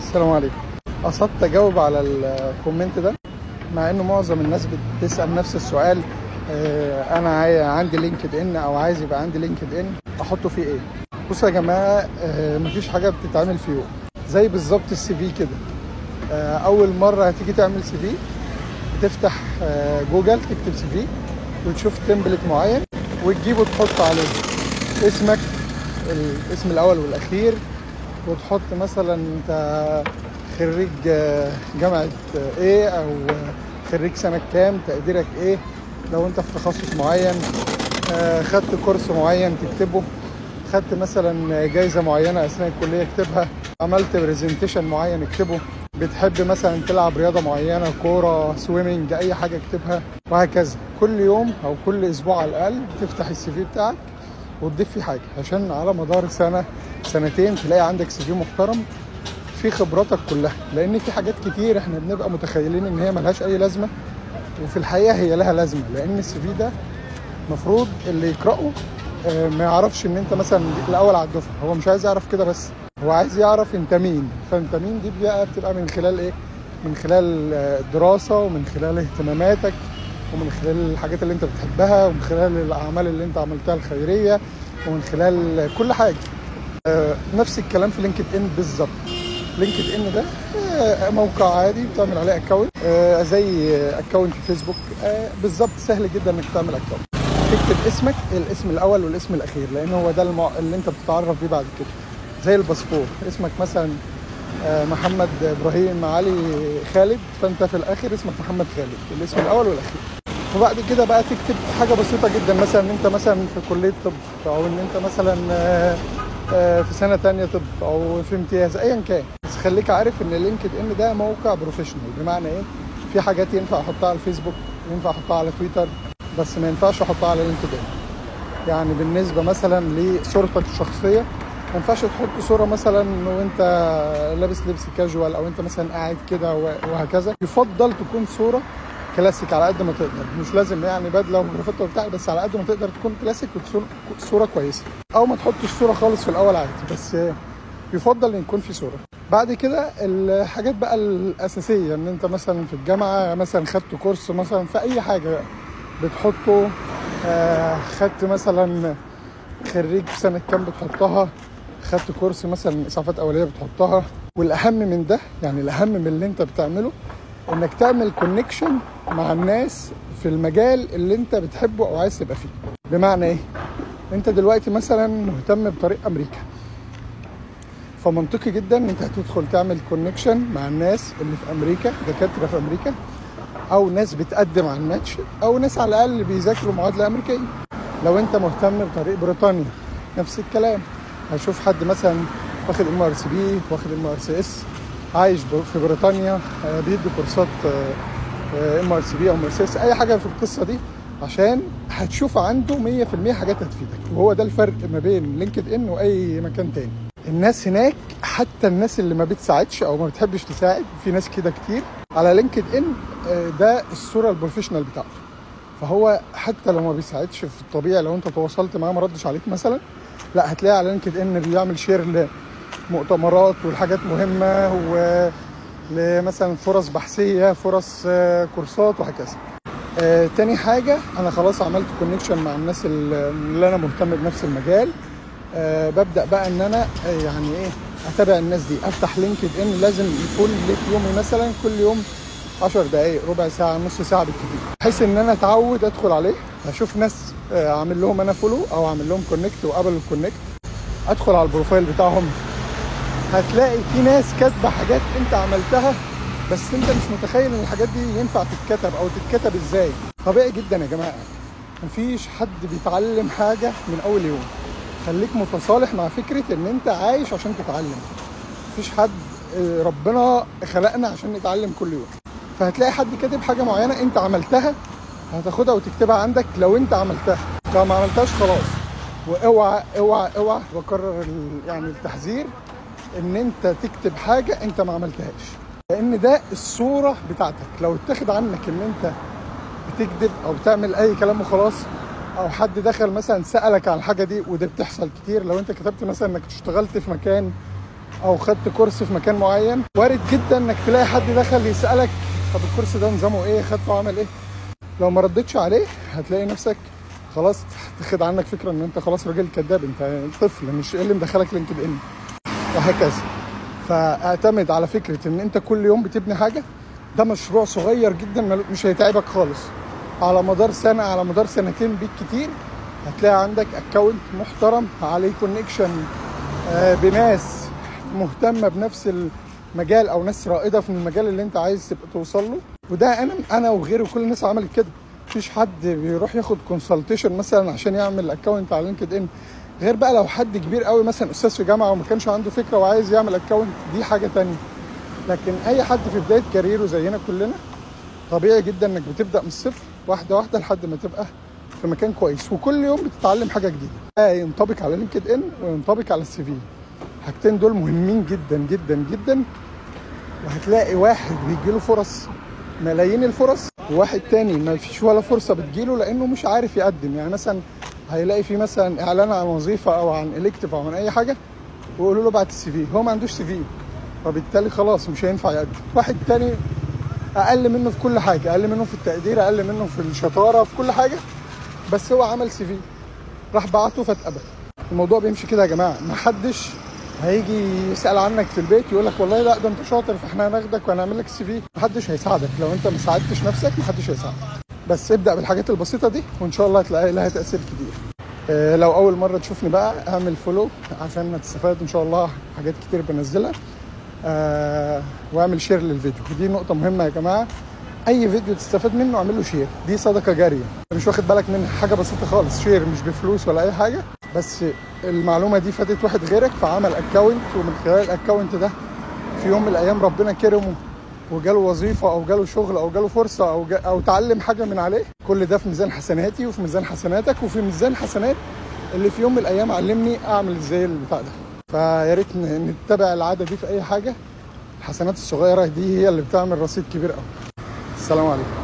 السلام عليكم. قصدت اجاوب على الكومنت ده مع انه معظم الناس بتسال نفس السؤال. انا عندي لينكد ان او عايز يبقى عندي لينكد ان، احطه فيه ايه؟ بصوا يا جماعه، مفيش حاجه بتتعمل في يوم، زي بالظبط السي في كده. اول مره هتيجي تعمل سي في بتفتح جوجل، تكتب سي في وتشوف تمبلت معين وتجيبه تحط عليه اسمك، الاسم الاول والاخير، وتحط مثلا انت خريج جامعة ايه، او خريج سنة كام، تقديرك ايه، لو انت في تخصص معين، خدت كورس معين تكتبه، خدت مثلا جايزة معينة اثناء الكلية اكتبها، عملت برزنتيشن معين اكتبه، بتحب مثلا تلعب رياضة معينة، كورة، سويمنج، اي حاجة اكتبها، وهكذا. كل يوم او كل اسبوع على الاقل تفتح السي في بتاعك وتضيف فيه حاجة، عشان على مدار سنة سنتين تلاقي عندك سي في محترم في خبراتك كلها. لان في حاجات كتير احنا بنبقى متخيلين ان هي ملهاش اي لازمه، وفي الحقيقه هي لها لازمه. لان السي في ده المفروض اللي يقراه ما يعرفش ان انت مثلا الاول على الدفعه، هو مش عايز يعرف كده، بس هو عايز يعرف انت مين. فانت مين دي بقى بتبقى من خلال ايه؟ من خلال الدراسه، ومن خلال اهتماماتك، ومن خلال الحاجات اللي انت بتحبها، ومن خلال الاعمال اللي انت عملتها الخيريه، ومن خلال كل حاجه. نفس الكلام في لينكد ان بالظبط. لينكد ان ده موقع عادي بتعمل عليه اكونت، زي اكونت فيسبوك بالظبط. سهل جدا انك تعمل اكونت، تكتب اسمك، الاسم الاول والاسم الاخير، لان هو ده اللي انت بتتعرف بيه بعد كده. زي الباسبور، اسمك مثلا محمد ابراهيم علي خالد، فانت في الاخر اسمك محمد خالد، الاسم الاول والاخير. وبعد كده بقى تكتب حاجه بسيطه جدا، مثلا ان انت مثلا في كليه طب، او ان انت مثلا في سنه تانية طب، او في امتياز، ايا كان. بس خليك عارف ان لينكد ان ده موقع بروفيشنال. بمعنى ايه؟ في حاجات ينفع احطها على الفيسبوك، ينفع احطها على تويتر، بس ما ينفعش احطها على لينكد ان. يعني بالنسبه مثلا لصورتك الشخصيه، ما ينفعش تحط صوره مثلا وانت لابس لبس كاجوال، او انت مثلا قاعد كده وهكذا. يفضل تكون صوره كلاسيك على قد ما تقدر، مش لازم يعني بدله وجرافته وبتاع، بس على قد ما تقدر تكون كلاسيك وتصور صوره كويسه. او ما تحطش صوره خالص في الاول عادي، بس يفضل ان يكون في صوره. بعد كده الحاجات بقى الاساسيه، ان انت مثلا في الجامعه مثلا خدت كورس مثلا في اي حاجه بتحطه، خدت مثلا خريج سنه كام بتحطها، خدت كورس مثلا اسعافات اوليه بتحطها. والاهم من ده، يعني الاهم من اللي انت بتعمله، انك تعمل كونكشن مع الناس في المجال اللي انت بتحبه او عايز تبقى فيه. بمعنى ايه؟ انت دلوقتي مثلا مهتم بطريق امريكا، فمنطقي جدا ان انت هتدخل تعمل كونكشن مع الناس اللي في امريكا، دكاتره في امريكا، او ناس بتقدم على الماتش، او ناس على الاقل بيذاكروا معادله امريكيه. لو انت مهتم بطريق بريطانيا، نفس الكلام. هشوف حد مثلا واخد MRCP، واخد MRCS، عايش في بريطانيا، بيدي كورسات MRCP او MRCS، اي حاجه في القصه دي، عشان هتشوف عنده 100% حاجات هتفيدك. وهو ده الفرق ما بين لينكد ان واي مكان تاني. الناس هناك، حتى الناس اللي ما بتساعدش او ما بتحبش تساعد، في ناس كده كتير على لينكد ان، ده الصوره البروفيشنال بتاعته. فهو حتى لو ما بيساعدش في الطبيعي، لو انت تواصلت معاه ما ردش عليك مثلا، لا، هتلاقي على لينكد ان بيعمل شير لمؤتمرات والحاجات مهمه، ولمثلا فرص بحثيه، فرص كورسات، وهكذا. تاني حاجه، انا خلاص عملت كونكشن مع الناس اللي انا مهتم بنفس المجال. ببدا بقى ان انا يعني ايه، اتابع الناس دي. افتح لينكد ان، لازم يكون لي في يومي مثلا كل يوم 10 دقائق، ربع ساعه، نص ساعه بالكثير، بحيث ان انا اتعود ادخل عليه، اشوف ناس اعمل لهم انا فولو، او اعمل لهم كونكت وقبل الكونكت، ادخل على البروفايل بتاعهم. هتلاقي في ناس كاتبه حاجات انت عملتها، بس انت مش متخيل ان الحاجات دي ينفع تتكتب، او تتكتب ازاي. طبيعي جدا يا جماعه، مفيش حد بيتعلم حاجه من اول يوم. خليك متصالح مع فكره ان انت عايش عشان تتعلم. مفيش حد، ربنا خلقنا عشان نتعلم كل يوم. فهتلاقي حد كاتب حاجه معينه انت عملتها، هتاخدها وتكتبها عندك لو انت عملتها. لو ما عملتهاش خلاص. واوعى اوعى اوعى، بكرر يعني التحذير، ان انت تكتب حاجه انت ما عملتهاش، لان ده الصوره بتاعتك. لو اتاخد عنك ان انت بتكذب او بتعمل اي كلام وخلاص، او حد دخل مثلا سالك عن الحاجه دي، وده بتحصل كتير. لو انت كتبت مثلا انك اشتغلت في مكان او خدت كورس في مكان معين، وارد جدا انك تلاقي حد دخل يسالك طب الكورس ده نظامه ايه، خدته عمل ايه. لو ما ردتش عليه هتلاقي نفسك خلاص تاخد عنك فكره ان انت خلاص راجل كذاب، انت طفل مش ايه اللي مدخلك لينكد ان، وهكذا. فاعتمد على فكره ان انت كل يوم بتبني حاجه. ده مشروع صغير جدا مش هيتعبك خالص. على مدار سنه، على مدار سنتين بالكتير، هتلاقي عندك اكونت محترم عليه كونكشن بناس مهتمه بنفس المجال او ناس رائده في المجال اللي انت عايز تبقى توصل له. وده انا وغيري وكل الناس عملت كده. مفيش حد بيروح ياخد كونسلتيشن مثلا عشان يعمل اكونت على لينكد ان، غير بقى لو حد كبير قوي مثلا استاذ في جامعه وما كانش عنده فكره وعايز يعمل اكونت، دي حاجه تانية. لكن اي حد في بدايه كاريره زينا كلنا، طبيعي جدا انك بتبدا من الصفر واحده واحده لحد ما تبقى في مكان كويس، وكل يوم بتتعلم حاجه جديده. ينطبق على لينكد ان وينطبق على السي في. الحاجتين دول مهمين جدا جدا جدا. وهتلاقي واحد بيجيله فرص ملايين الفرص، وواحد تاني ما فيش ولا فرصه بتجيله لانه مش عارف يقدم. يعني مثلا هيلاقي في مثلا اعلان عن وظيفه او عن الكتيف او عن اي حاجه، ويقولوا له بعت السي في، هو ما عندوش سي في، فبالتالي خلاص مش هينفع يقدم. واحد تاني اقل منه في كل حاجه، اقل منه في التقدير، اقل منه في الشطاره، في كل حاجه، بس هو عمل سي في راح بعته فاتقبل. الموضوع بيمشي كده يا جماعه. ما حدش هيجي يسال عنك في البيت يقول لك والله لا ده انت شاطر فاحنا هناخدك وهنعمل لك السي في. ما حدش هيساعدك لو انت ما ساعدتش نفسك، ما حدش هيساعدك. بس ابدا بالحاجات البسيطه دي وان شاء الله هتلاقي لها تاثير كتير. لو اول مره تشوفني بقى اعمل فولو عشان تستفاد ان شاء الله، حاجات كتير بنزلها. واعمل شير للفيديو، دي نقطه مهمه يا جماعه. اي فيديو تستفاد منه اعمل له شير، دي صدقه جاريه مش واخد بالك منها، حاجه بسيطه خالص. شير مش بفلوس ولا اي حاجه، بس المعلومه دي فادت واحد غيرك فعمل اكونت، ومن خلال الاكونت ده في يوم من الايام ربنا كرمه وجاله وظيفه او جاله شغل او جاله فرصه او تعلم حاجه من عليه. كل ده في ميزان حسناتي وفي ميزان حسناتك وفي ميزان حسنات اللي في يوم من الايام علمني اعمل ازاي البتاع ده. فيا ريت نتبع العاده دي في اي حاجه. الحسنات الصغيره دي هي اللي بتعمل رصيد كبير قوي. السلام عليكم.